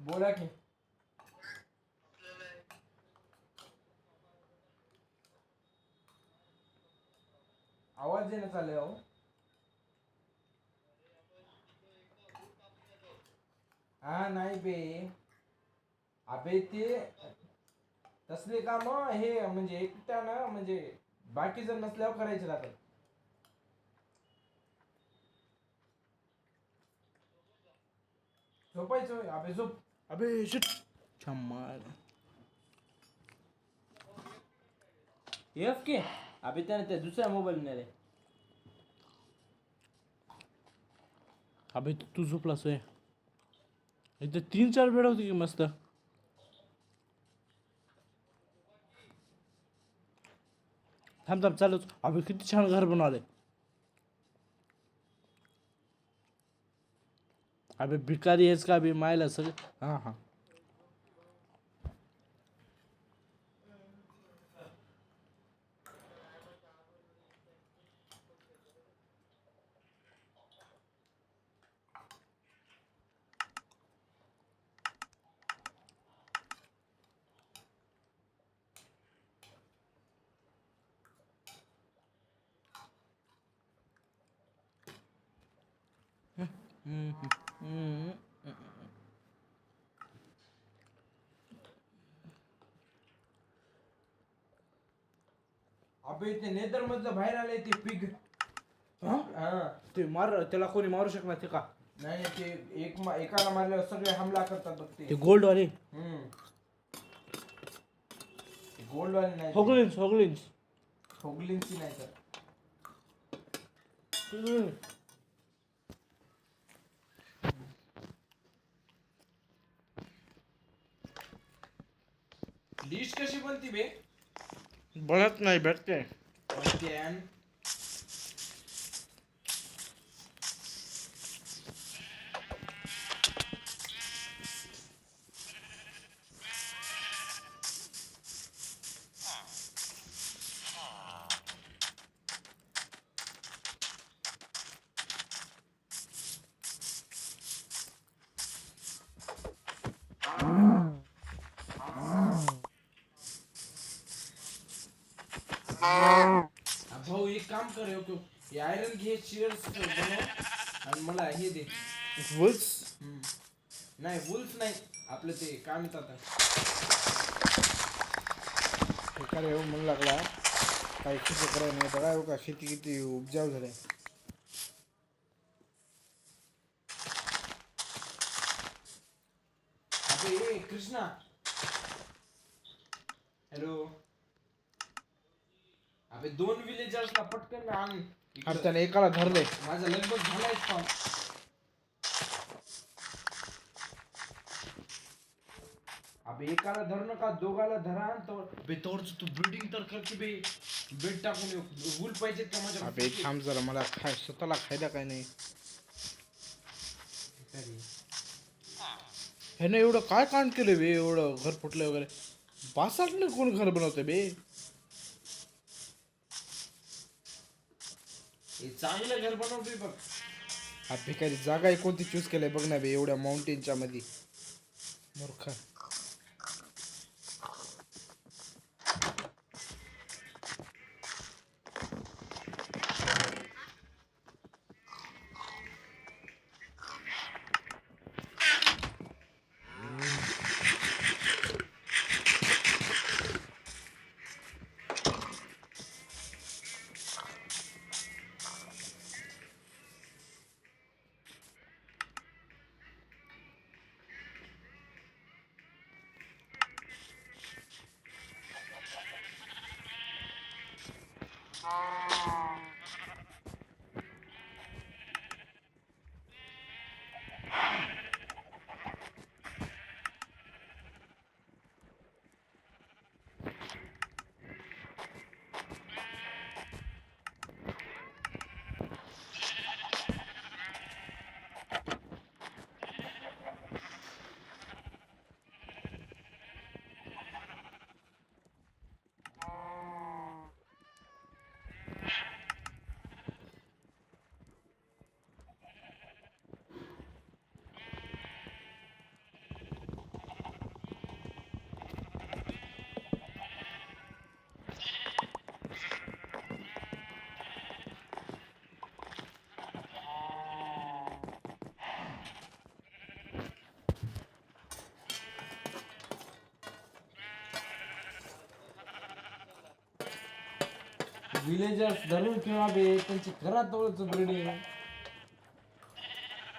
बोला की. आवाज देणं चालू आहे. हा नाही बे. अबे ते तसले काम हे म्हणजे एकट्यानं म्हणजे बाकी जर नसल्यावर करायचे राहतात. झोपायचं अबे झोप. अबे शिट छम्मार. एफ के अबे त्याने त्या दुसऱ्या मोबाईल नेले. अबे तू झोपलास होय. इथं 3-4 बेड होती की मस्त. थांब थांब चालूच. अबे किती छान घर बनवले. अबे भिकारी आहेस का अबे मायला सगळं. हां हां. अबे ते नेदर मधलं बाहेर आले ते पिग. हां हा ते त्याला कोणी मारू शकणार ते का. नाही ते एकाला मारल्यावर सगळे हमला करतात बघ ते ते. गोल्डवाले. गोल्ड वाले नाही. हॉगलिन्स. होगलिनची नाही तर. लिस्ट कशी बनती बे. बनत नाही भेटते. बनते आणि भाऊ एक काम कर तू आयरन घे चेअर्स बनव आणि मला हे दे. वुल्स. नाही वुल्फ नाही आपलं ते काय म्हणतात. एखाद्या येऊन म्हणू लागला काही शेती करायला नाही बघा हो का शेती किती उपजाऊ झाले. अबे कृष्णा. हॅलो. अबे 2 विलेजर्सला पटकन आण. अरे त्याने एकाला धरले. माझा लगभग झालाय फॉर्म. अबे एकाला धरू नका दोघाला धरा बे तोडच तू बिल्डिंग तर करते बे. बेड टाकून वूल पाहिजेत का माझ्या. अबे थांब जरा मला स्वतःला खायला काय नाही. ह्यानं एवढं काय कांड केलं बे एवढं घर फुटलं वगैरे. बासाटलं कोण घर बनवतं बे. हे चांगलं घर बनवतोय बघ. हा भिकारी जागा आहे कोणती चूज केलंय बघ ना बे एवढ्या माउंटेनच्या मध्ये. मूर्ख. विलेजर्स धरून किंवा बे त्यांची घराजवळच ब्रिडिंग.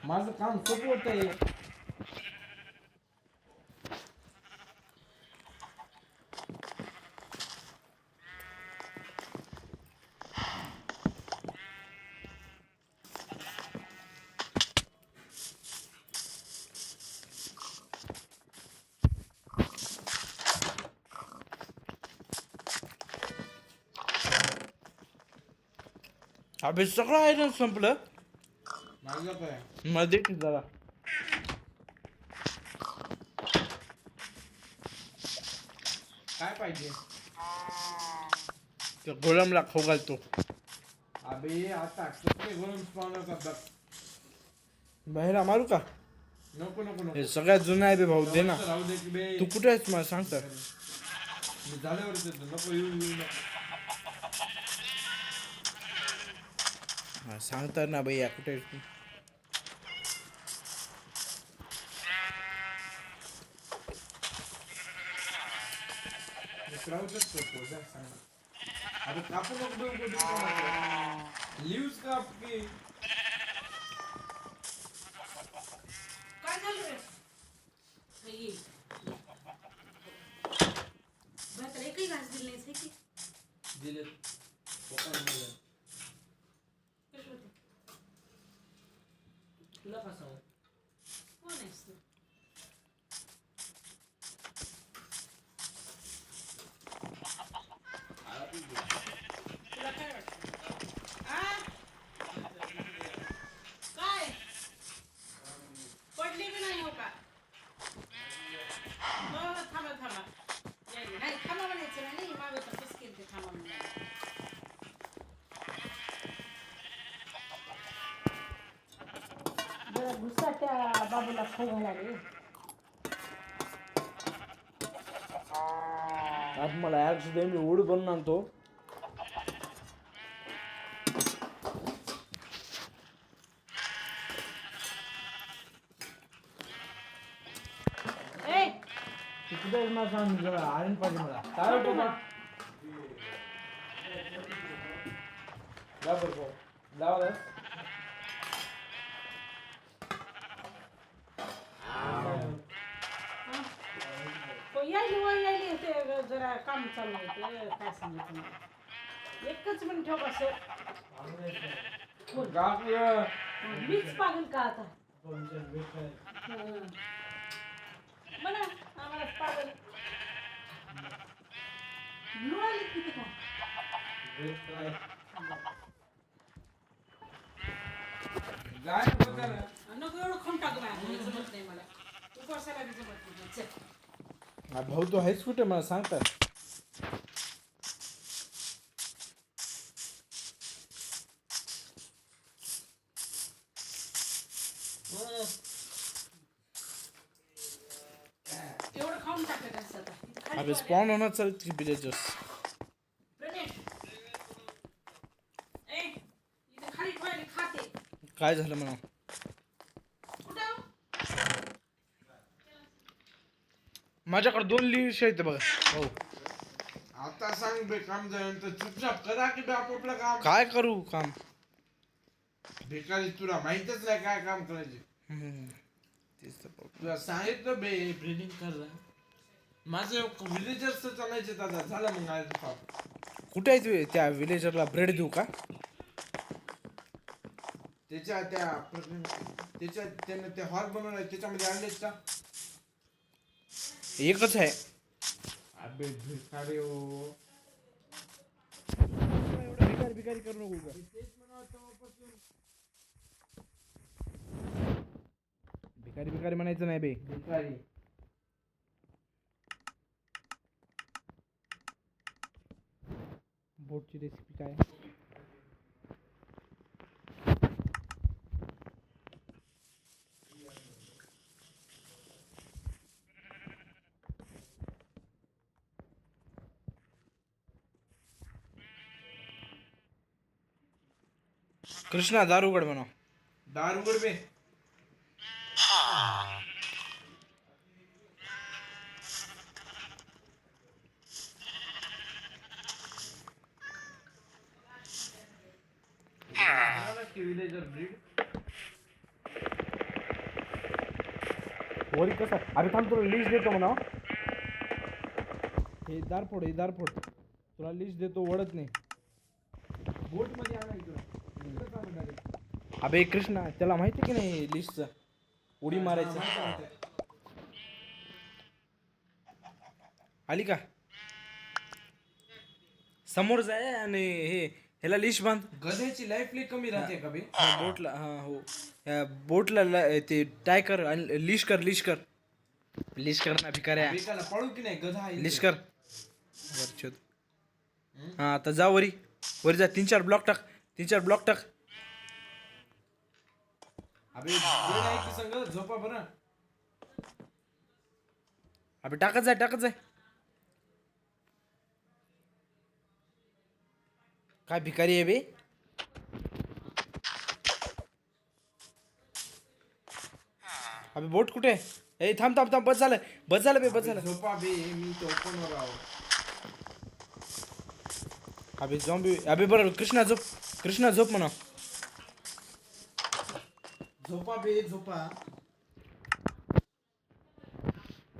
माझं काम सोपं होतंय. अबे सगळं आयरन संपलं. माझं काय मध्ये की जरा काय पाहिजे? त्या गोलमला खाऊ घालतो. अबे आता कसले गरम स्पॉनर करतात. बाहेर मारू का? नको नको नको. हे सगळ्यात जुनं आहे बे भाऊ, दे ना. राहू दे की बे. तू कुठे आहेस मला सांग तर. मी झाल्यावर देतो. नको येऊ नको. हा, सांगता ना भैया कुठे आहेस तू? राहूच करतो जा सांग. अरे कापू नको देऊ लिव्स काप की. काय झालं रे? बाई. भाताला एकही घास दिली नाहीस हे की? दिले पप्पाने दिले. कशी होते? तुला का सांगू? कोण आहेस तू? तुला काय वाटतं? आ? काय? पडली बी नाही हो का? हो, थांबा थांबा. यायले. नाही थांबा म्हणायचं नाही. मागं तर कसं केलं ते थांबा म्हणायला. जरा घुसा त्या बाबूला खाऊ घाला रे. आज मला ऍक्सिडेंट मी उड बनून आणतो. ए, तू कुठे आहेस मला सांग, जरा आयरन पाहिजे मला. काय होतं का? जा बरं भाऊ. जा बरं. यायली ते जरा काम चालू होतं. काय सांगितलं मला. एकच मिनिट ठेव कसं. मीच पागल का आता? म्हणा आम्हाला पागल. मिळाली किती का? नको एवढं खाऊन टाकू माझ्या जमत नाही मला. उपवासाला बी जमत नाही. चल. हा भाऊ, तू आहेस कुठे मला सांग तर. एवढं खाऊन टाकलं कसं आता? खाली अबे ठेवा. स्पॉन होणार चालत की विलेजर्स. प्रणेश. ए, इथं खाली ठेवायला खाते. काय झालं म्हणा? कुठं? माझ्याकडे 2 लिव्स आहेत बघा हो. आता सांग बे काम झाल्यानंतर चुपचाप करा की बे आपापलं काम. काय करू काम? भिकारी तुला माहितच नाही काय काम करायचे. तेच तर problem. तुला सांगितलं बे ब्रिडिंग कर. माझं विलेजर्स चालायचे दादा. झालं मग आज कुठे आहे तू? त्या विलेजरला ब्रेड देऊ का? त्यानं ते हॉल बनवलाय त्याच्यामध्ये आणलेत का? एकच आहे. अबे भिकारी हो. एवढं भिकारी करू नको का? भिकारी म्हणायचं नाही बे. भिकारी. बोटची रेसिपी काय? कृष्णा दारू उघड म्हणा. दार उघड बे. Rare breed. वरी कसा अरे थांब तुला लिस्ट देतो म्हणा हे दारफोड तुला लिस्ट देतो वडत नाही बोट मध्ये आणा इकडं. अबे कृष्णा त्याला माहिती की नाही लिस्टचं उडी मारायचं आली का समोर जाय आणि हे ह्याला लिस्ट बांध गध्याची लाईफ लई कमी राहते का बे? बोटला हा हो बोटला ते टाय कर आणि लिस्ट कर ना भिकाऱ्या बेकाला पळू की नाही गधा आहे लिस्ट कर वरचोद हा आता जा वरी जा 3-4 ब्लॉक टाक अबे ब्रेड आहे की संग झोपा बरं. अबे टाकत जाय काय भिकारी आहे बे अबे बोट कुठे आहे ए थांब बस झालं बे बस झालं झोपा बे मी तो ओपन वर आहो. अबे झॉम्बी अबे बरं कृष्णा झोप म्हणा झोपा बे झोपा.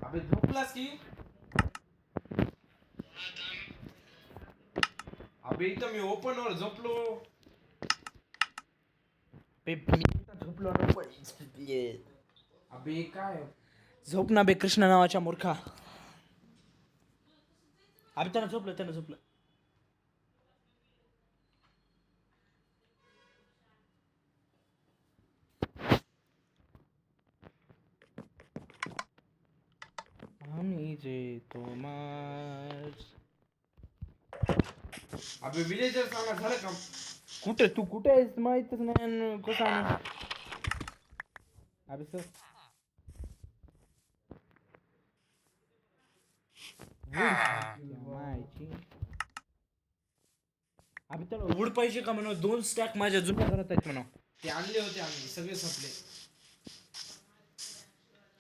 अबे झोपलास की अबे इथं मी ओपन वर झोपलो. बे मी झोपलो अबे काय झोप ना बे कृष्णा नावाच्या मूर्खा अबे त्यानं झोपलं आम्ही जे तुम्हार अबे विलेजर सांगा झालं का? तू कुठे आहेस माहितच नाही आणि कसं आणू अबे सर अबे त्याला वूड पाहिजे का म्हणा 2 स्टॅक माझ्या जुन्या घरात आहेत म्हणा ते आणले होते आम्ही सगळे संपले.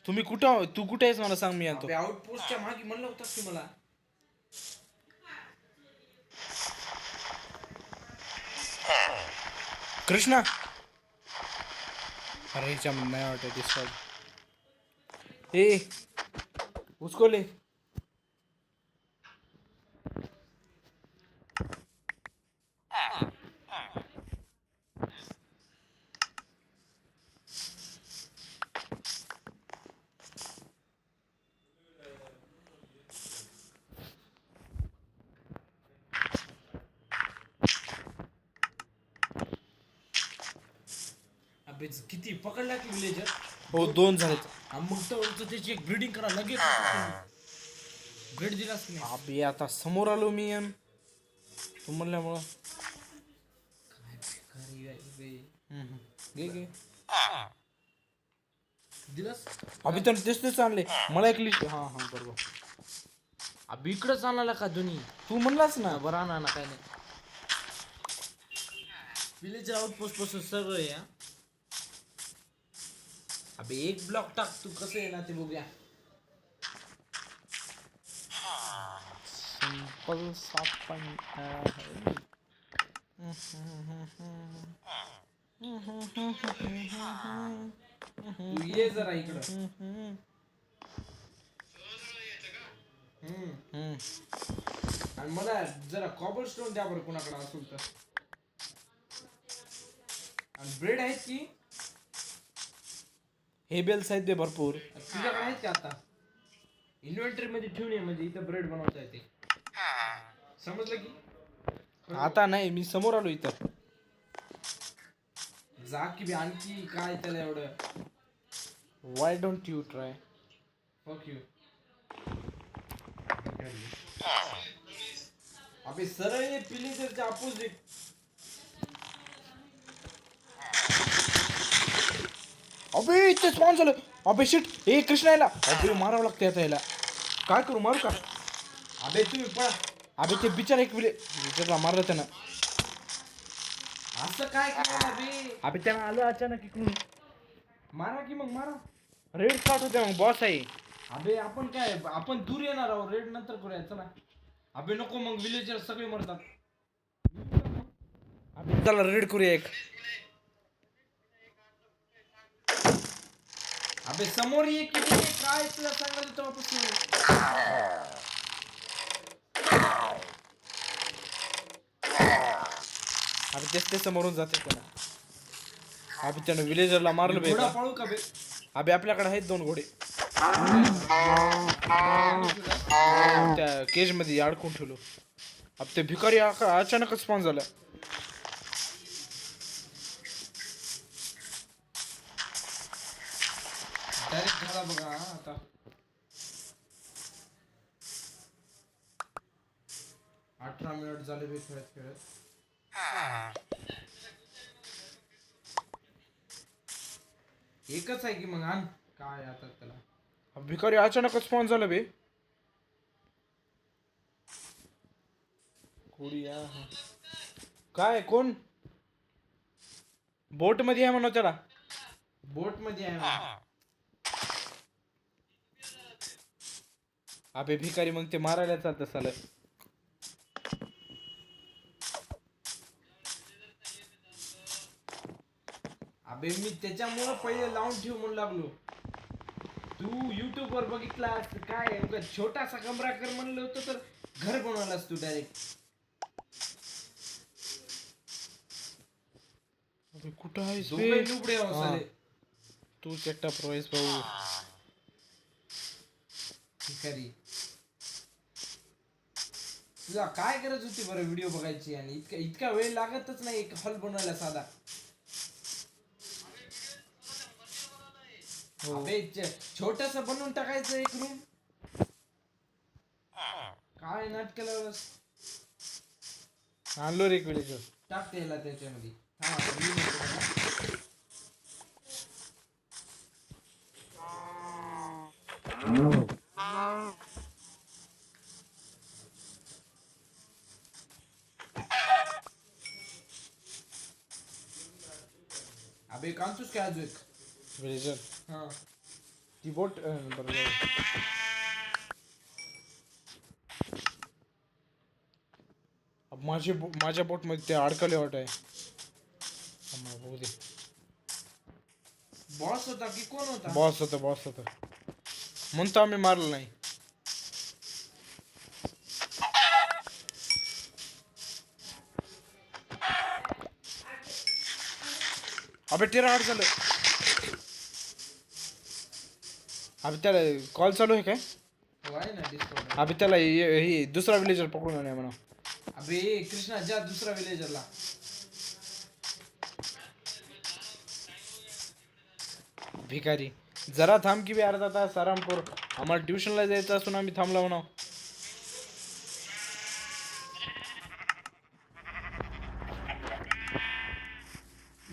तू कुठे आहेस मला सांग मी आणतो अबे आउटपोस्टच्या मागे म्हणलं होतास की मला. कृष्णा अरे हिच्या नाही वाटत डिस्कॉर्ड ए उसको ले अबे किती पकडला की विलेजर? हो 2 झालेत मग तर त्याची एक ब्रीडिंग करा लगेच. ब्रीड दिलास की नाही? अबे आता समोर आलो मी तू म्हणल्यामुळं घे दिलास अबे तर तेच आणले मला एक लिस्ट हा बरोबर अबे इकडंच आणायला का दोन्ही? तू म्हणलास ना बरं आणा ना काय नाही. विलेजर आउटपोस्ट पासून सगळं या. अबे एक ब्लॉक टाक तू कसं आहे ना ते बघूया. सिंपल सापन तू ये जरा इकडं. आणि मला जरा कॉबल स्टोन द्या बरं कुणाकडे असेल तर. आणि ब्रेड आहेत की हे बेल्स आहेत बे भरपूर तुझ्याकडे आहेत का आता? इन्व्हेंटरी मध्ये ठेवून ये म्हणजे इथं ब्रेड बनवता येते. समजलं की? आता नाही मी समोर आलो इथं जा की बी आणखी काय त्याला एवढं. वाय डोंट यू ट्राय फक यू. अबे सरळ ये विलेजरच्या अपोजिट. अबे इथे स्पॉन झालं अबे शिट ए कृष्णा याला अबे मारावं लागतं आता याला काय करू मारू का अबे तुम्ही पळा. अबे ते बिचार एक विलेजरला मारलं त्यानं असं काय करायला बे? अबे त्यानं आलं अचानक इकडून मारा की मग मारा. रेड स्टार्ट होते मग बॉस आहे अबे आपण काय आपण दूर येणार आहोत. रेड नंतर करूया चला. अबे नको मग विलेजर सगळे मरतात. अबे चला रेड करूया एक अबे समोर ये की बे, काय तुला सांगायचं तेव्हापासून. अबे तेच ते समोरून जाते त्याला. अबे त्यानं विलेजरला मारलं बे घोडा एका. पाळू का बे? अबे आपल्याकडे आहेत 2 घोडे. त्या केज मध्ये अडकून ठेवलो. अब ते भिकारी अचानकच स्पॉन झाला. डायरेक्ट घाला बघा हा आता. अठरा मिनिट झाले बे खेळत खेळत. एकच आहे की मग आण. काय आता त्याला. अब भिकारी अचानकच स्पॉन झाला बे. काय कोण बोट मध्ये आहे म्हणा त्याला. बोट मध्ये आहे ना. अबे भिकारी मग ते मारायला चालतं साला. अबे मी त्याच्यामुळं पहिले लावून ठेव म्हणून लागलो. तू युट्यूब वर बघितलास काय उगा छोटासा कमरा कर म्हणलं होतं तर घर बनवलास तू डायरेक्ट. अबे कुठं आहेस बे? दोघे लुबडे हा. साले. तूच एकटा प्रोयस भाऊ. भिकारी. तुला काय गरज होती बरं व्हिडिओ बघायची आणि इतका वेळ लागतच नाही एक हॉल बनवायला साधा. अबे छोटस बनवून टाकायचं एक रूम. काय नाटकाला बस. आणलो रे एक विलेजर. टाक त्याला त्याच्यामध्ये. थांब आता मी येतो बघा. अबे कांतूस काय अजून एक. विलेजर हा ती बोट बरोबर. अब माझ्या बोट मध्ये ते अडकले वाट आहे. बघू दे. बॉस होता की कोण होता? बॉस होता म्हणतो आम्ही मारलं नाही. अबे टेरा आड झालं. अबे त्याला कॉल चालू आहे काय? हो आहे ना डिस्कॉर्ड. अबे त्याला हे दुसरा विलेजर पकडून आणाय म्हणा. अबे कृष्णा जा दुसरा विलेजरला. भिकारी जरा थांब की बे अर्धा तास आराम करू. आम्हाला ट्युशनला जायचं असून आम्ही थांबला म्हणा.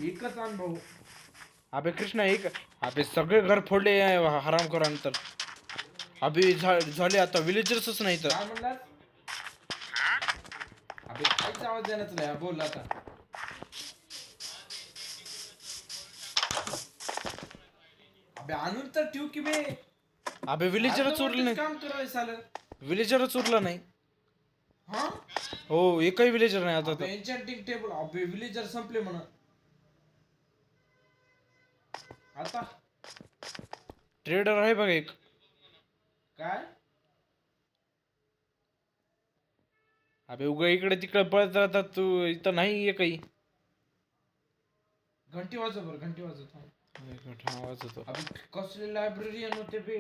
एकच आण भाऊ. अबे कृष्णा एक अबे सगळे घर फोडले हराम करा नंतर. अबे झाले आता विलेजर्सच नाही तर. काय म्हणलास? अबे काहीच आवाज देण्यात नाही. बोल आता. अबे आणून तर ठेव की बे. अबे विलेजरच उरलं नाही. काम करायला सालं. विलेजरच उरला नाही. हा हो एकही विलेजर नाही आता तर. एन्चॅन्टिंग टेबल. अबे विलेजर संपले म्हणा. आता ट्रेडर आहे बघ एक. काय? अबे उगा इकडे तिकडे पळत राहतात तू. इथं नाही एकही. घंटी वाजव बरं. घंटी वाजव थांब. एक मिनिट आवाज होतो. अबे कसले लायब्ररियन होते बे.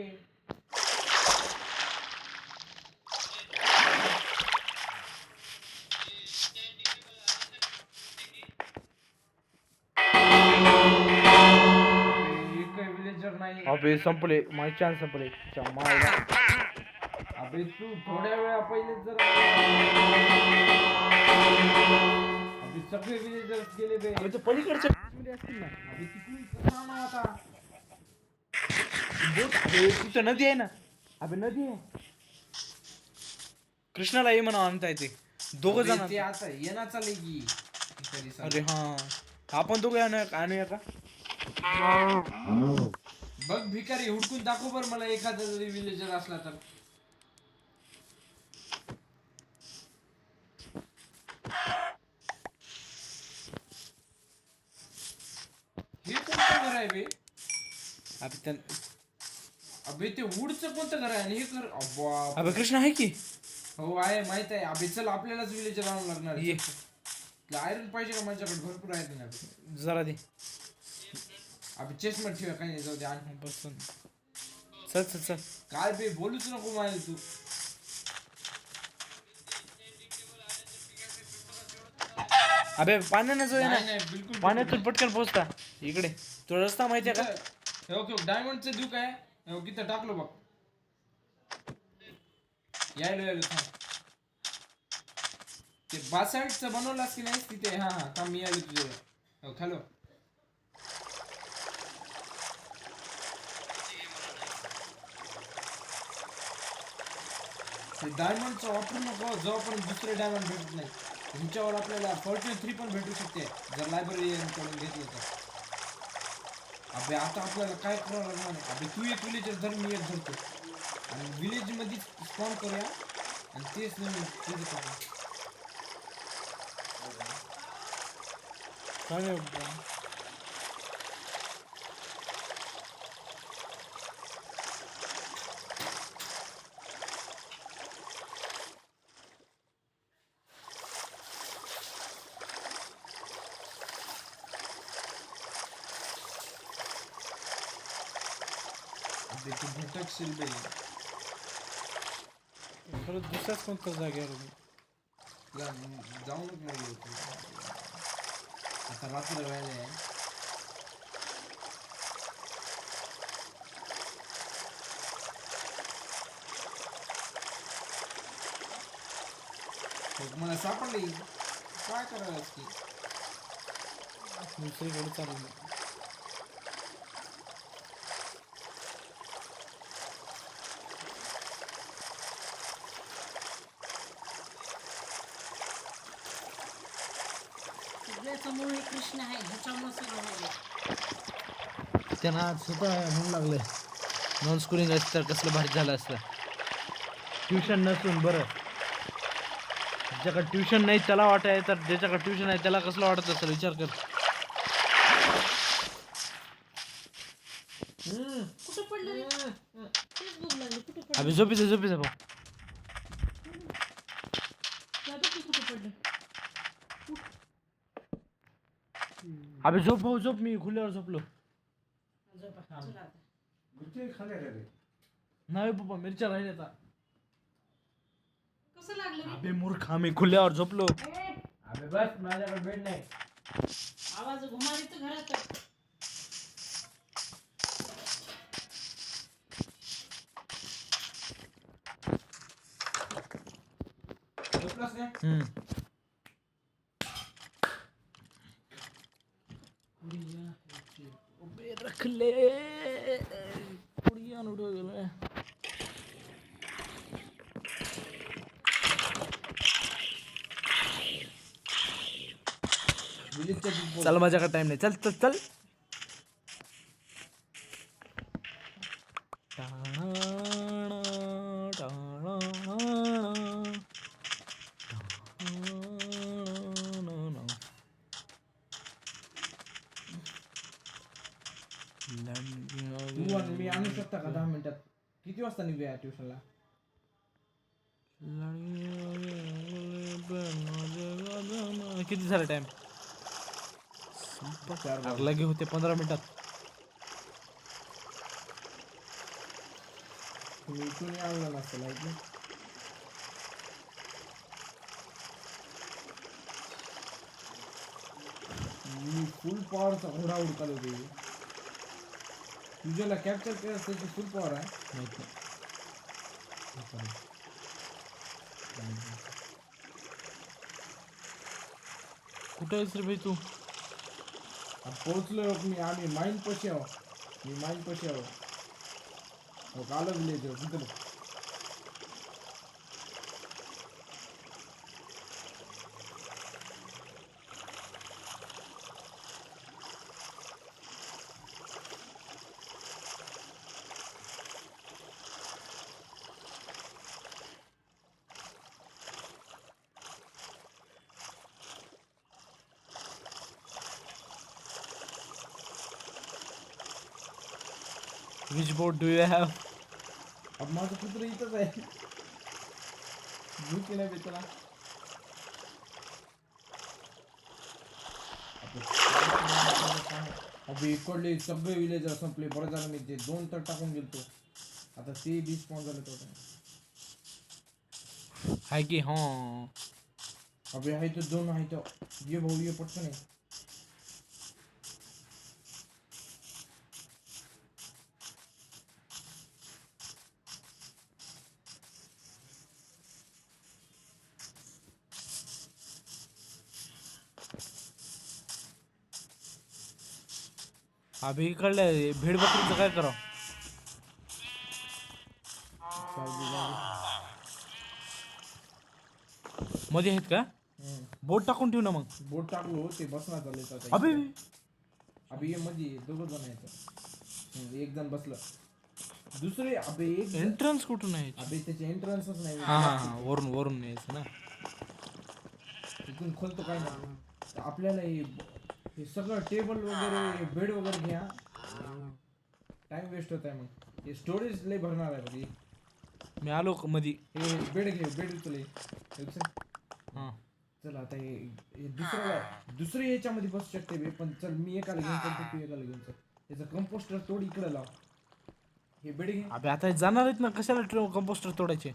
एकही विलेजर नाही. अबे संपले माझे चान्स संपले. मायला. अबे तू थोड्या वेळा पहिले जर अबे सगळे विलेजर्स गेले बे. अबे ते पलीकडच्या मध्ये असतील ना. अबे तिकडून कसा आणू आता? बोट अबे तिथं नदी आहे ना. अबे नदी आहे. कृष्णाला ये म्हणा आणता येते. दोघं अबे जण. ते आता येणार चालले की तरी सांग. अरे हा आपण दोघे आणूया का? बघ भिकारी हुडकून दाखव बर मला एखादा जरी विलेजर असला तर. हे कोणतं घर आहे बे? अबे अबे ते वूडचं कोणतं घर आहे आणि हे घर अब्बा. अबे कृष्णा आहे की हो आहे माहित आहे. अबे चल आपल्यालाच विलेजर आणावं लागणार ये आयरन पाहिजे का माझ्याकडे भरपूर आहेत ना अबे. जरा दे अबे चेस्ट मध्ये ठेवा काही नाही जाऊ दे आण. बस चल चल चल काय बे बोलूच नको मला तू. अबे पाण्यानं जाऊया ना नाही नाही बिलकुल पाण्यातून पटकन पोहोचता इकडे तुला रस्ता माहिती आहे का हे ओके डायमंडचं देऊ काय हे ओके इथं टाकलो बघ. यायलो यायलो थांब. ते बासाईडचं बनवलास की नाही तिथे हा हा थांब मी आलो तुझ्या हो खालो. ते डायमंडचा वापरू नको जोपर्यंत दुसरे डायमंड भेटत नाही. ह्याच्यावर आपल्याला 43 पण भेटू शकते जर लायब्ररी कडून घेतलं तर. अबे आता आपल्याला काय करावं लागणार नाही. अबे तू एक विलेजर धर मी एक धरतो आणि विलेज मध्ये स्पॉन करूया आणि तेच नाही तेच करूया. काय नाही बाबा. अबे तू भटकशील बे. परत दुसऱ्याच कोणत्या जागेवर उभी. तुला जाऊनच नाही होत. आता रात्र व्हायला आहे. मग मला सापडली काय करायला की दुसरीकडे चालू सगळ्याचं मूळ हे कृष्ण आहे ह्याच्यामुळे सगळं व्हायलं. त्यांना आज स्वतः म्हणू लागले नॉन स्कूलिंग असतं तर कसलं भारी झालं असतं ट्युशन नसून बरं ज्याच्याकडे ट्युशन नाही त्याला वाटाय तर ज्याच्याकडे ट्युशन आहे त्याला कसलं वाटत असेल विचार कर कुठं पडलं रे तेच बघ लागले कुठं पडलं अभि झोपीचं भाऊ दादा तू कुठं पडलं अभि झोप भाऊ झोप मी खुल्यावर झोपलो झोपा चला आता. नाही बाबा मिरच्या राहिल्या आता कसं लागलं रे? अबे मूर्ख आम्ही खुल्यावर झोपलो ए, अबे बस माझ्याकडे बेड नाही. आवाज घुमारीचं घरात झोपलास काय? अबे रख ले पुड़िया उड़ गेले विलेजच्या दूध चल माझ्याकडे टाइम नाही चल चल चल तू आणि मी आणू शकता का 10 मिनिटात? किती वाजता निघूया ट्युशनला? किती झाला टाइम लगे होते 15 मिनिटात तुम्ही इथून आणलं नसेल आहे की? मी फुल पॉवरचा घोडा उडकाल होते तुझ्याला कॅप्चर केलं त्याची फुल पॉवर आहे माहित नाही कुठं आहेस रे भाई तू पोहोचलो मी आम्ही माईन पशी आहो मी माईन पशी आहो हो आलो विलेज तिथं Which boat do you have? अब माझं कुत्र इथंच आहे. झुकी नाही बेचारा. अबे इकडले सगळे विलेजर संपले. बरं झालं मी ते 2 तर टाकून गेलतो. आता ते बी स्पॉन झाले तेवढं. हाय की हा. अबे आहे तर 2 आहे तर. ये भाऊ ये पटकन आहे. अभि इकडल्या भेड बकरीचं काय करावं? मध्ये आहेत का? बोट टाकून ठेव ना मग. बोट टाकलो ते बसणार झाले आता. अबे अबे ये मध्ये 2 जण आहेत. एक जण बसलं. दुसरे अबे एक एंट्रन्स कुठून आहे? अबे त्याचे एंट्रन्सच नाही. हा हा हा, वरून वरून यायचं ना. इथून खोलतो काय नाही. आपल्याला हे सगळं टेबल वगैरे बेड वगैरे घ्या. टाइम वेस्ट होत आहे मग. हे स्टोरेज लय भरणार आहे बघ. मी आलो मधी. हे बेड घे. बेड उचल. हा चल आता हे दुसरे याच्यामध्ये बसू शकते बे. पण चल मी एकाला घेऊन चल तू एकाला घेऊन चल. त्याचं कंपोस्टर तोड इकडे लाव. हे बेड घे. अबे आता जाणार आहेत ना, कशाला कंपोस्टर तोडायचे?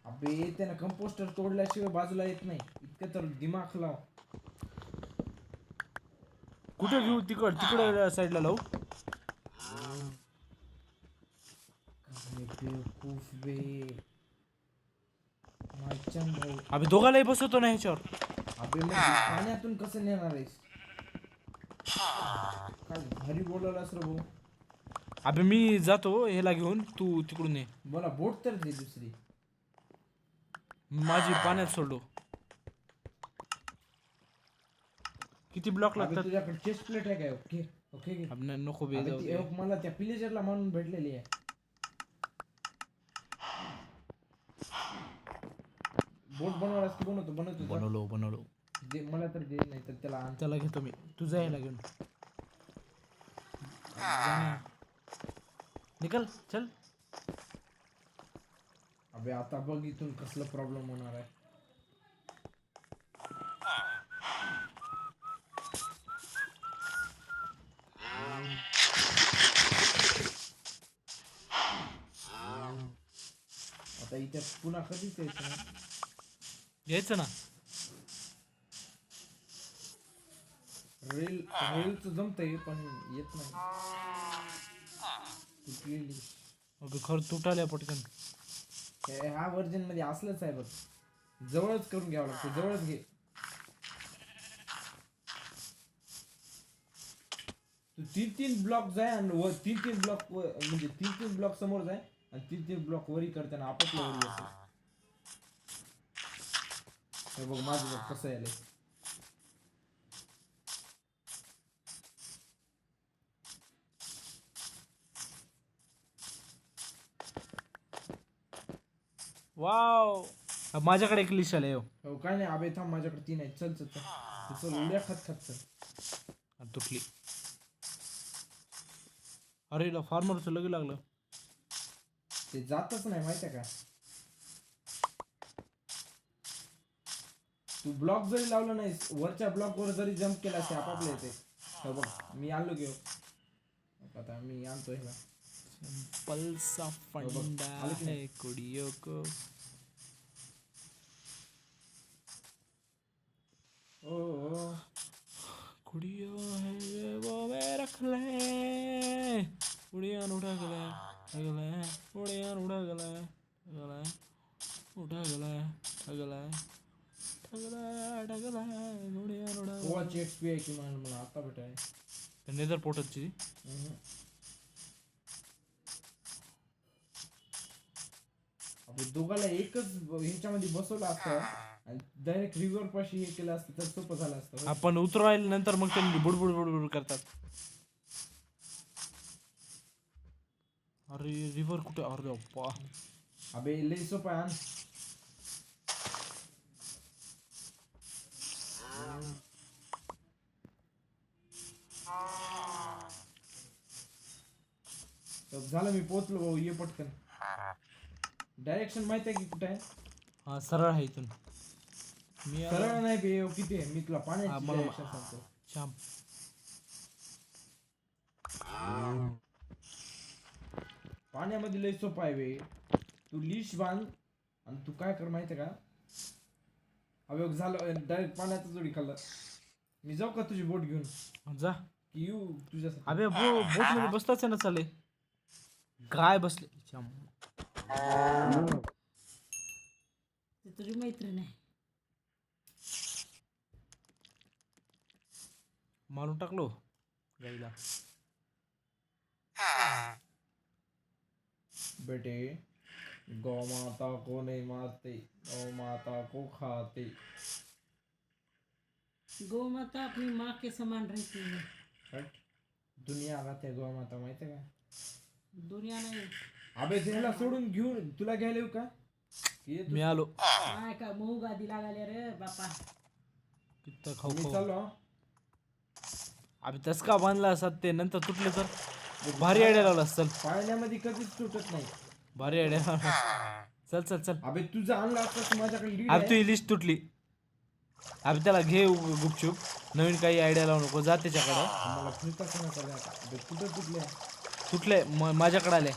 अबे त्यानं कंपोस्टर तोडल्याशिवाय बाजूला येत नाही. इतकं तर दिमाग लाव. कुठे घेऊ? तिकडे साईडला लावू. बेवकूफ बे. मायचन भाऊ. अबे दोघालाही बसवतो ना ह्याच्यावर. अबे मग पाण्यातून कसं नेणार आहेस? काय भारी बोलायलास रे भाऊ. अबे मी जातो ह्याला घेऊन, तू तिकडून ये. मला बोट तर दे दुसरी. माझी पाण्यात सोडलो. किती ब्लॉक अबे लागतात? तुझ्याकडे चेस्ट प्लेट आहे काय? ओके ओके घे. अबे नको बे, अबे जाऊ ती दे. मला त्या पिलेजरला मानून भेटलेली आहे. बोट बनवलास की बनवतो. बनवलो. दे मला तर दे, नाही तर त्याला आण. त्याला घेतो मी. तुझा ह्याला घेऊन निकल चल. अबे आता बघ इथून कसलं प्रॉब्लेम होणार आहे. आता इथे पुन्हा कधीच यायचं ना. यायचं ना. रेलचं जमतंय पण येत नाही. तुटलेली. अबे खरं तुटाल्या पटकन. ह्या व्हर्जन मध्ये असलंच आहे बघ. जवळच करून घ्यावं लागतं. जवळच घे. तू 3 ब्लॉक जाय आणि 3 ब्लॉक म्हणजे 3 ब्लॉक समोर जाय आणि 3 ब्लॉक वरी करताना आपटलं वरी येतं. हे बघ माझं बघ कसं यायलंय. वाव. माझ्याकडे एक लिस्ट आले. हो काय नाही. अबे थांब माझ्याकडे 3 आहेत. चल चल चल. चल उड्या खात चल. तुटली. अरे फार्मरचं लगे लागलं. ते जातच नाही माहितीये का. तू ब्लॉक जरी लावलं नाही, वरच्या ब्लॉक वर जरी जंप केला असते आपापले येते. हो बघ मी आलो घेऊ. आता मी आणतो ह्याला. सिंपल सा फंडा है कुड़ियों को. ओ कुड़ियों है वो मैं रख ले. उड़ियान उड़ा गला उड़ियान उड़ा गला उड़ा गला उड़ियान उड़ा. कोवाची एक्सपी आहे की मला आता भेटाय. नेदर पोर्टलची. आपण दोघाला एकच ह्याच्यामध्ये बसवलं असतं आणि डायरेक्ट रिव्हर पाशी हे केलं असतं तर सोपं झालं असतं. आपण उतरवायला नंतर मग त्यांनी बुडबुड करतात. अरे रिव्हर कुठे? अरे अप्पा. अबे लय सोपं आहे. झालं मी पोहोचलो भाऊ. ये पटकन. डायरेक्शन माहित आहे की कुठे आहे? हा सरळ आहे इथून. मी आलो. सरळ नाही बे, हो किती आहे? मी तुला हा, पाण्याची मला- डायरेक्शन सांगतो. श्याम पाण्यामध्ये लय सोपं आहे बे. तू लीश बांध आणि तू काय कर माहितीये का? अबे झालं डायरेक्ट पाण्याचा जोडी खाल्ला. मी जाऊ का तुझी बोट घेऊन जा. की येऊ तुझ्यासाठी? अबे बोट मध्ये बसताच आहे ना चाले. गाय बसले. श्याम ती तुझी मैत्रीण आहे. मारून टाकलो गाईला. बेटे, गौ माता को नहीं मारते, गौ माता को खाते. गौ माता अपनी माँ के समान रहती है. हट. दुनिया राहते गौ माता माहिती का? दुनिया नाही. अबे त्याला सोडून घेऊन तुला घ्यायला येऊ का? ये तू. मी आलो. काय का मऊ गादी लागाले रे बापा. कित्त खाऊ मी खाऊ. चाललो हा. अबे तस का बांधला असत ते नंतर तुटले तर भारी आयडिया लावला चल. पाण्यामध्ये कधीच तुटत नाही. भारी आयडिया लावला. चल चल चल. अबे तुझं आणलं असतं माझ्याकडे लीड अबे आहे. तुझी लिस्ट तुटली. अबे त्याला घे गुपचूप. नवीन काही आयडिया लावू नको. जा त्याच्याकडे. मला फिरताच नाही चाललं आता. अबे कुठं तुटले? तुटले माझ्याकडे आले.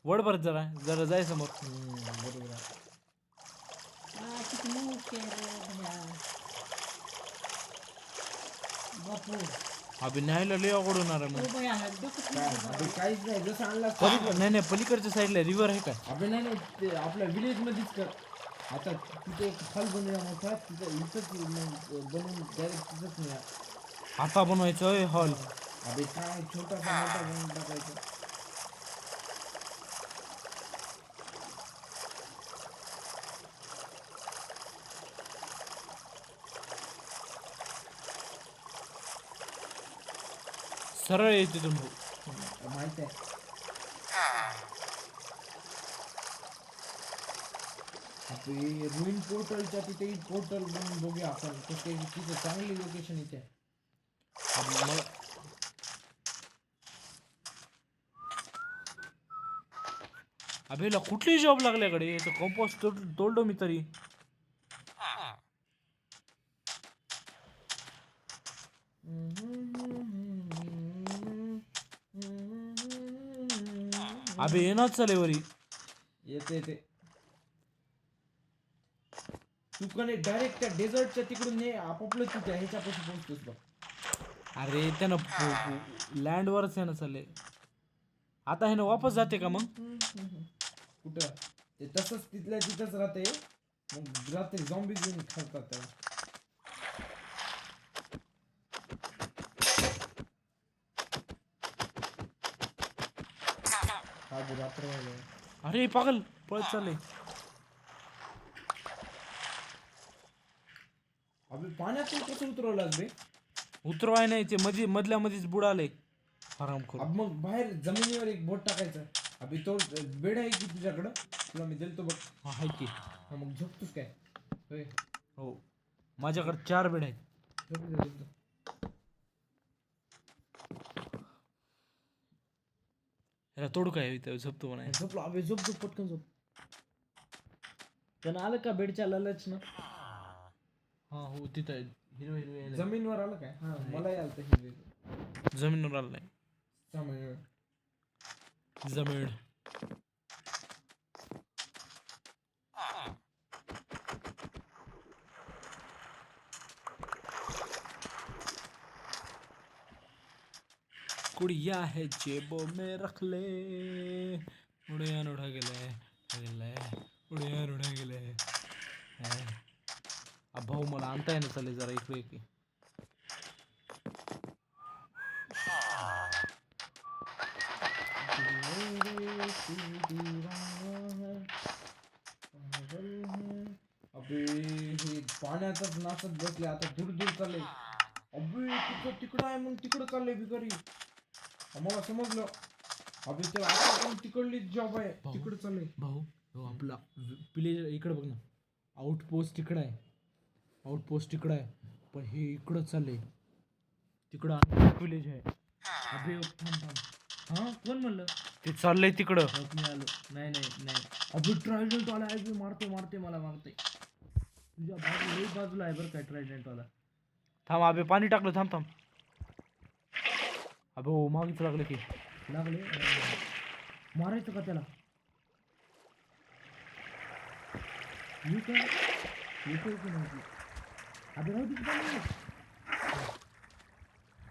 वड बरं जरा जरा जाय समोर. बरोबर आहे. किती मऊ रे भैया. बापू. अबे न्यायला लय अवघड होणार आहे ओ मग. भैया डोकं काय? फिरलं अबे काहीच नाही, जसं आणलं असतं. नाही नाही पलीकडच्या साईडला रिव्हर आहे काय? अबे नाही नाही, ते आपल्या विलेज मध्येच कर. आता तिथे एक हॉल बनवूया मोठा, तिथं इथंच बनवून डायरेक्ट तिथंच नाही. आता बनवायचं हॉल. अबे काय छोटासा मोठा बनवून टाकायचा. सरळ येते तिथून भाऊ. माहित आहे. आपली रुईन पोर्टलच्या तिथे पोर्टल बनवून बघूया आपण. कसं तिथे चांगली लोकेशन इथे आहे. मला अबे कुठली जॉब लागल्याकडे कंपोस्ट तोडलो मी तरी. अबे येणार चाले वरी. येते येते. तू कने डायरेक्ट त्या डेझर्टच्या तिकडून ने आपापलं तू त्या ह्याच्यापासून पोहोचतोस बघ. अरे त्यानं लँड वरच आहे ना चालले. आता हे ना वापस जाते का मग? कुठं? ते तसंच तिथल्या तिथंच राहते. मग रात्री झॉम्बीज येऊन खातात त्याला. हा बघ, रात्र व्हायला. अरे पागल पळत चालले. अबे पाण्यातून कसं उतरवलास बे? उतरवाय नाही ते मधल्या मध्येच बुडाले. आराम करू. अब मग बाहेर जमिनीवर एक बोट टाकायचं. अबे तो बेड आहे की तुझ्याकडं? तुला मी दिलतो बघ. हा हाय की. हा मग झोपतोस काय? होय. हो माझ्याकडे 4 बेड आहेत. झोप जा, झोप जा. याला तोडू काय इथं झोपतो म्हणाय. झोपलो. अबे झोप झोप, पटकन झोप. त्यांना आलं का बेडच्या लालच ना? हा हो तिथं हिरवे हिरवे जमीनवर आलं काय? हा मला आलं तर हिरवे. जमिनीवर आलं नाही. जमीनवर. जमीन. कुड़िया है जेबों में रख ले. उड़ियान उड़ा गेले उड़ियान उड़ा गेले. अब भाऊ मला आणता येणं चालेल जरा इकडे की. अबे हे पाण्यातच नाचत बसले. आता दूर दूर चालले. अबे तिकडं आहे, मग तिकडं चाललंय भिकारी. आम्हाला समजलं. अबे ते आता पण तिकडली जॉब आहे. तिकडं चाललंय. भाऊ हो आपला विलेज इकडे बघ ना. आउटपोस्ट तिकडं आहे. आउटपोस्ट तिकडं आहे. पण हे इकडं चाललंय. तिकडं विलेज आहे. अबे थांब थांब. हा कोण म्हणलं? ते चाललंय तिकडं. बघ मी आलो. नाही नाही नाही अबे ट्रायडंट वाला आहे, मारते मला मारते. तुझ्या बाजूला आहे बरं काय ट्रायडंट वाला. थांब अबे पाणी टाकलं, थांब थांब. अबे हो मागच लागलं की. लागले मारायचं का त्याला? मी काय येतोय की नाही? अबे राहू दे की पाणी.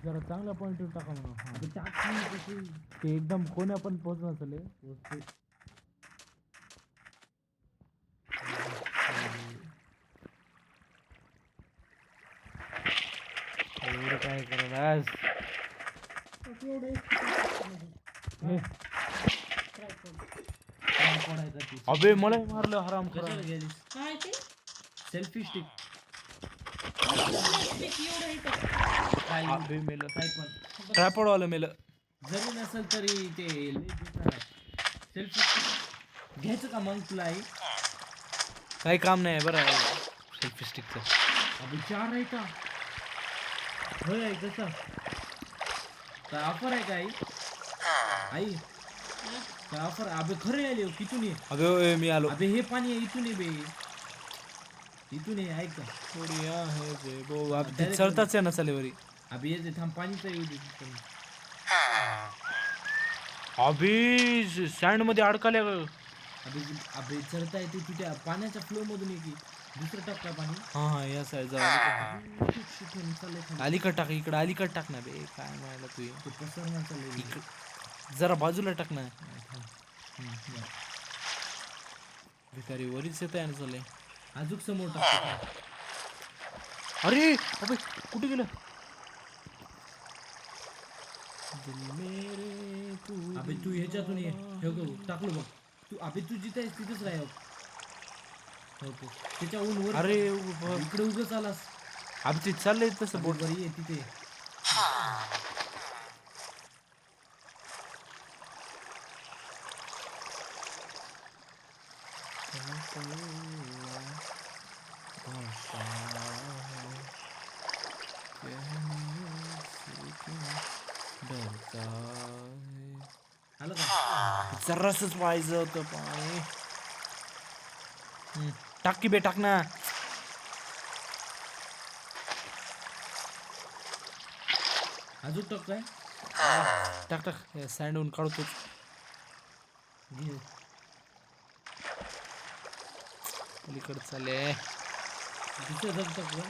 जरा चांगल्या पॉईंटवर टाका म्हणून. अबे टाक की कशी. ते एकदम कोण्या पण पोहोचणार चालले. पोचते. एवढं काय करायला आज? अबे मला मारलं हराम करा. कशाला गेलीस? काय ते सेल्फी स्टिक. एवढं इथं काय अबे मेलं. काय पण ट्रायपॉड वालं मेलं. जरी नसेल तरी ते लय बेकार आहे. सेल्फी स्टिक घ्यायचं का मग तुला आई? काही काम नाही बरं सेल्फी स्टिकचं. अबे 4 आहे का? होय आई कसं काय ऑफर आहे का आई? आई काय ऑफर? अबे खरं आले हो कितून ये? अबे ओय, मी आलो. अबे हे पाणी आहे इथून ये बे. इथून ये ऐक. थोडी आहे बे बो. अब ते चढताच आहे ना चालेवरी. अबे येते थांब पाणी तर येऊ दे तिथून. अबे सँड मध्ये अडकल्या. अबे अबे चढता येते तुझ्या पाण्याच्या फ्लो मधून ये की दुसरं टाक का पाणी? हा या साईड चाललंय अलीकड टाक, इकडं अलीकड टाक ना बे. काय म्हणाला तू हे? ते पसरणार चाललंय इकडं जरा बाजूला टाक ना. भिकारी वरीच येत आहे ना चाललंय. अजून समोर टाक. अरे अबे कुठे गेलं? अबे तू ह्याच्यातून ये. हे बघ टाकलो बघ. तू अबे तू जिथे आहेस तिथेच राह. हो तो त्याच्या वर. अरे इकडे उगच आलास. अबे ते चाललंय तसं बोट. बरी आहे तिथे. आलं का? जरासच व्हायचं होतं पाणी. टाक की बे, टाक ना. अजून टाक काय? टाक टाक सँडहून काढतोच. घे. पलीकडे चालले. दुसरं जग टाक का?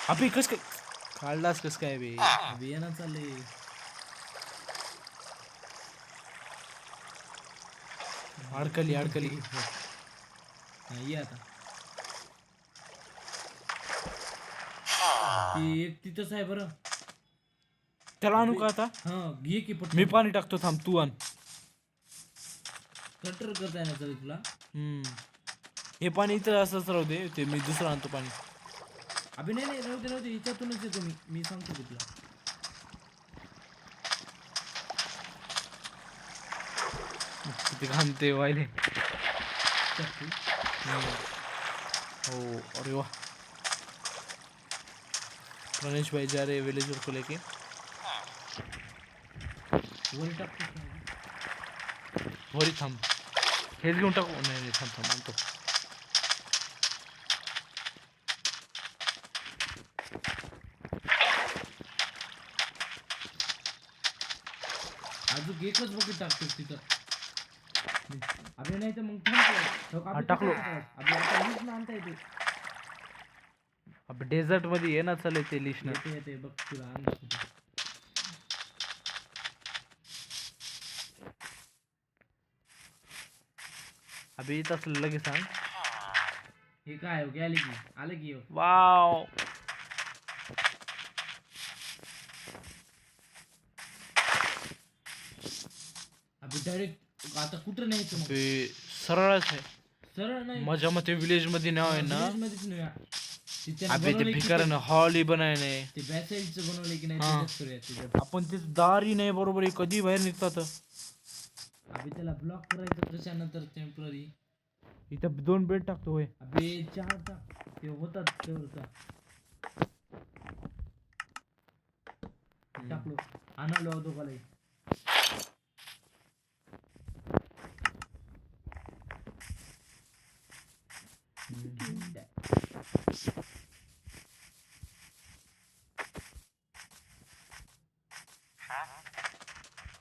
अबे कस काय काढलास कस काय बे? अबे येणं चाललंय. अडकली अडकली. हा, ये आता. ती एक तिथंच आहे बरं. त्याला आणू का आता? हा घे की पटकन. मी पाणी टाकतो, थांब तू आण. कटर करता येणार चालेल तुला. हे पाणी इथं असंच राहू दे. ते मी दुसरं आणतो पाणी. अबे नाही नाही राहू दे हिच्यातूनच येतो मी सांगतो की तुला. किती घामते व्हायले. टाक तू. हो अरे वाह. गणेश भाई जा रहे विलेजर को लेके. वर टाकतो. वरी थांब. हेच घेऊन टाकू. नाही नाही थांब थांब आणतो. अजून एकच बकेट टाकतो तिथं. अबे नाही तर मग थांब. हा, टाकलो. अबे आता वीज आणता येते. अब डेझर्ट मध्ये ये ना चालेल ते लिस्ट. येते बघ तुला आणलं कुठे. अबे येत असलं लगेच सांग. हे काय हो आले की आलं की हो. वाव. अबे डायरेक्ट आता कुठं न्यायचं मग? बे सरळच आहे. सरळ नाही. माझ्या मते विलेज मध्ये नाव आहे ना. village मध्येच नेऊया. तिथे अबे ते भिकाऱ्यानं हॉल बनायने. ते बॅसाईडचं बनवलंय की नाही हा. त्याच्यात करूया त्याच्यात. आपण ते दारी नाही बरोबर आहे. कधी बाहेर निघतात. अबे त्याला ब्लॉक करायचं त्याच्यानंतर टेम्पररी. इथं 2 बेड टाकतो होय. अबे 4 टाक ते होतात तेवढं. टाकलो आणलो दोघाला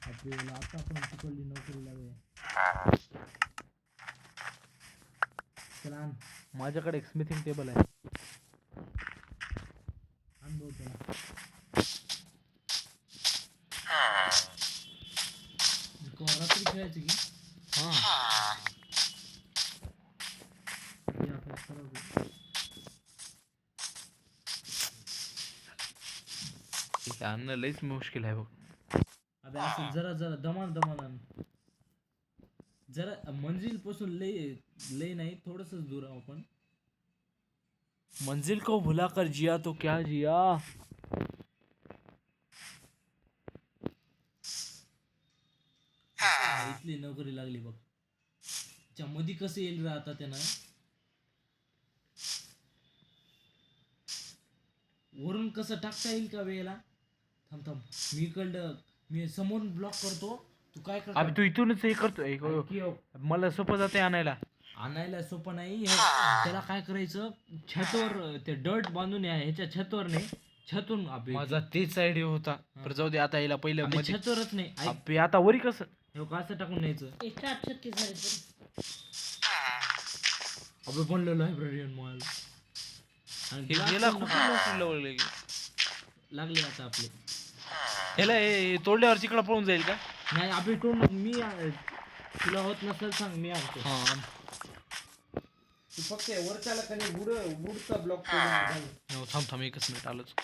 आपल्याला आता पण तिकडली नोकरी लागली चला माझ्याकडे एक स्मिथिंग टेबल आहे अनुभव त्याला रात्री खेळायची की आणणं लईच मुश्किल आहे बघ. अबे असं जरा जरा दमान जरा मंजिल पासून लय नाही थोडंसंच दूर आहो आपण. मंजिल को भुला कर जिया तो क्या जिया. इथली नोकरी लागली बघ. त्या मध्ये कसं येईल रे आता त्यानं वरून कसं टाकता येईल का वेळेला. थांब मी समोरून ब्लॉक करतो. तू काय कर अबे तू इथूनच हे करतोय. मला सोपं जाते आणायला सोपं नाही. त्याला काय करायचं छतावर ते डर्ट बांधून ह्याच्या छतावर नाही छतून. माझा तेच आयडिया होता. पर जाऊ दे आता याला पहिलं मध्ये छतावरच नाही अबे आता वरी कसं हे कसं टाकून न्यायचं. एका 36 झाले अबे बनलो लायब्ररीयन मॉल आणि याला खूप नोकरी लागले आता आपले. ह्याला हे तोडल्यावर तिकडं पळून जाईल का. नाही अभि टोन मी तुला होत नसेल सांग मी आणतो. तू फक्त वरच्याला कधी वुडचा ब्लॉक करून थांब एकच मिनिट आलोच.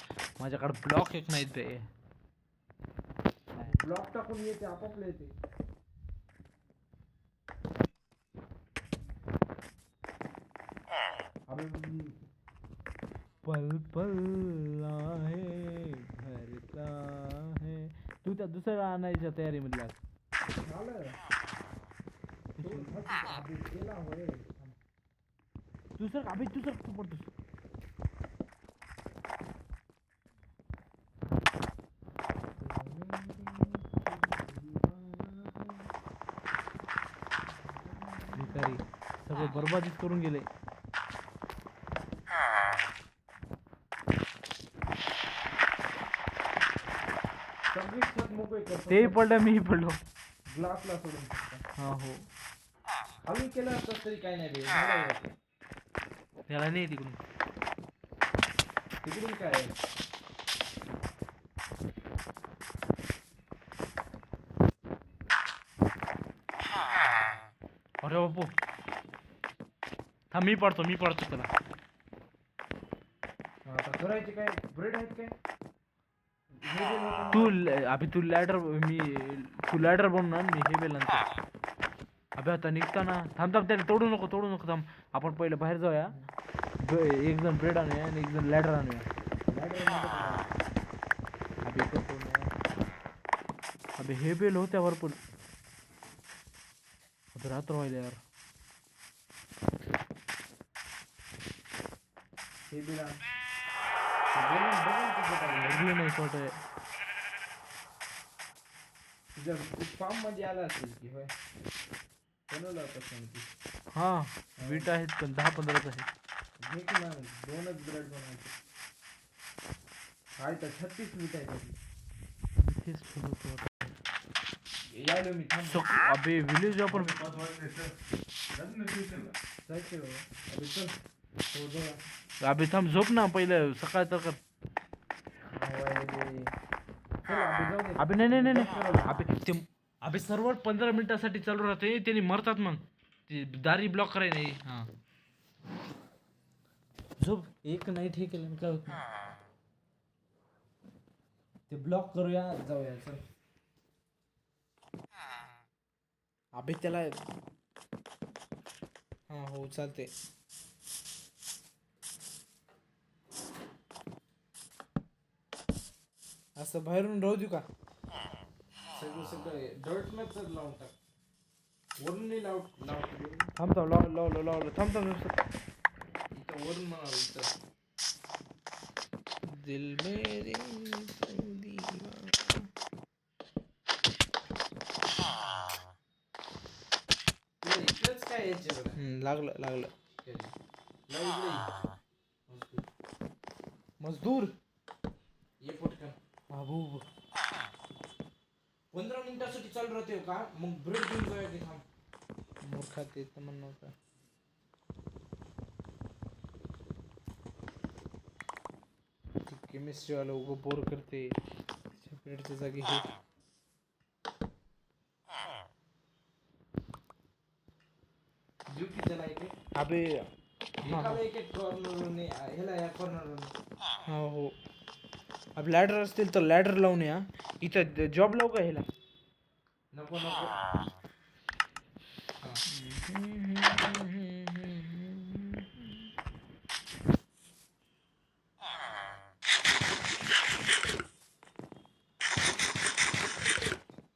माझ्याकडे ब्लॉक एक नाहीत बे. ब्लॉक टाकून येते आपापले येते. पल पल आहे भरता है. तू त्या दुसऱ्या आणायच्या तयारीमध्ये लाग. दुसरं अभि तू पडतोस. भिकारी सगळे बरबादीच करून गेले. ते पडलं मी पडलो ग्लासला सोडून. हा हो हलून केलं असतं तरी काय नाही रे. त्याला नाही तिकडून तिकडून काय आहे? अरे बापू हा मी पडतो त्याला. आता करायचे काय ब्रेड आहेत काय. तू लॅडर बनवून आण. मी हे बेल नंतर. अबे आता निघताना थांब त्याला तोडू नको थांब. आपण पहिलं बाहेर जाऊया. एक जण ब्रेड आणूया आणि एक जण लॅडर आणूया. अबे हे बेल होत्या भरपूर. अबे रात्र व्हायला यार. हे बिला नाही छोट आहे. तुझ्या फार्म मध्ये आला असेल की होय बनवलं होतं. हा वीट आहेत पण 10-15 आहेत. घे की मग 2च ब्रेड बनवायचे. काय तर 36 मीठ आहे यायलो मी थांब. अबे विलेज आपण अबे थांब झोप ना पहिलं सकाळ तर कर. अबे नाही अबे सर्वर 15 मिनिटासाठी चालू राहते. त्यांनी मरतात मग ते दारी ब्लॉक कराय नाही. हा झोप एक नाईट हे केलं काय होत नाही. ते ब्लॉक करूया जाऊया चल. अबे त्याला हा हो चालते. असं बाहेरून राहू देऊ का. सगळं डर्ट न तर लावून टाक. वरून नाही थांब लावलं थांब इथं वरून म्हणावं इथं. दिल मेरे लागलं लागलं. लाव इकडे ये. मस्त. मजदूर ये पटकन. बाबू 15 मिनिटासाठी चालू राहते का मग ब्रेक घेऊन जाऊया की थांब. मूर्खा ते तर म्हण नव्हतं. केमिस्ट्री वाला उगं बोर करते पिरियडच्या जागी हे. ड्युटी त्याला एक अबे एकाला एक कॉर्नर ह्याला या कॉर्नर. हो हो. अब लॅडर असतील तर लॅडर लावून या. इथं जॉब लावू का ह्याला? नको नको.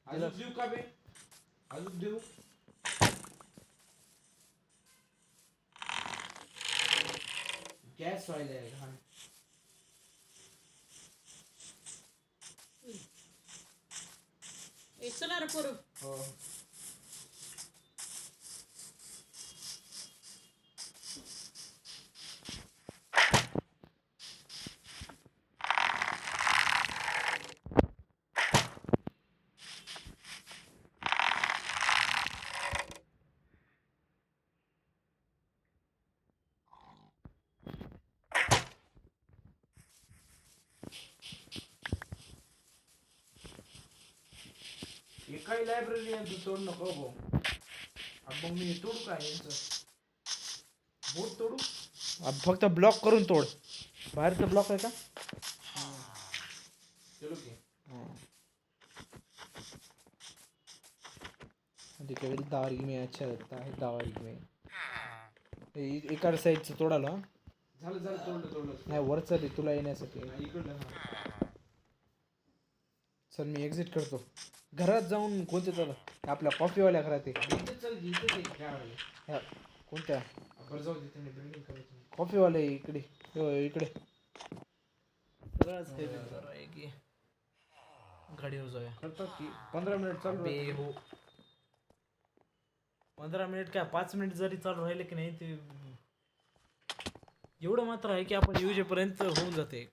अजून देऊ का बे? अजून देऊ? गॅस व्हायला आहे घाण. चला रे पोरं. हो. एकाही लायब्ररी यांचं तोड नको भाऊ. मग मी तोडू काय यांचं बोट तोडू? अब फक्त ब्लॉक करून तोड. बाहेरचा ब्लॉक आहे का? चलो की. देखिए दावरी में अच्छा लगता है दावरी में. एका साईडचं तोडाला. झालं झालं तोडलं. नाही वरचं रे तुला येण्यासाठी. इकडलं चल मी एक्झिट करतो. घरात जाऊन कोणत्या चला आपल्या कॉफीवाल्या घरात आहे. इथं चल इथंच आहे काय वाले. ह्या कोणत्या बरं जाऊ दे त्यांनी बिल्डिंग करायची. कॉफीवाले इकडे इकडे गाडीवर जाऊया. करतात की 15 मिनिट चालू बे हो 15 मिनिट काय 5 मिनिट जरी चालू राहिले की नाही ते एवढं मात्र आहे की आपण येऊजेपर्यंत होऊन जाते.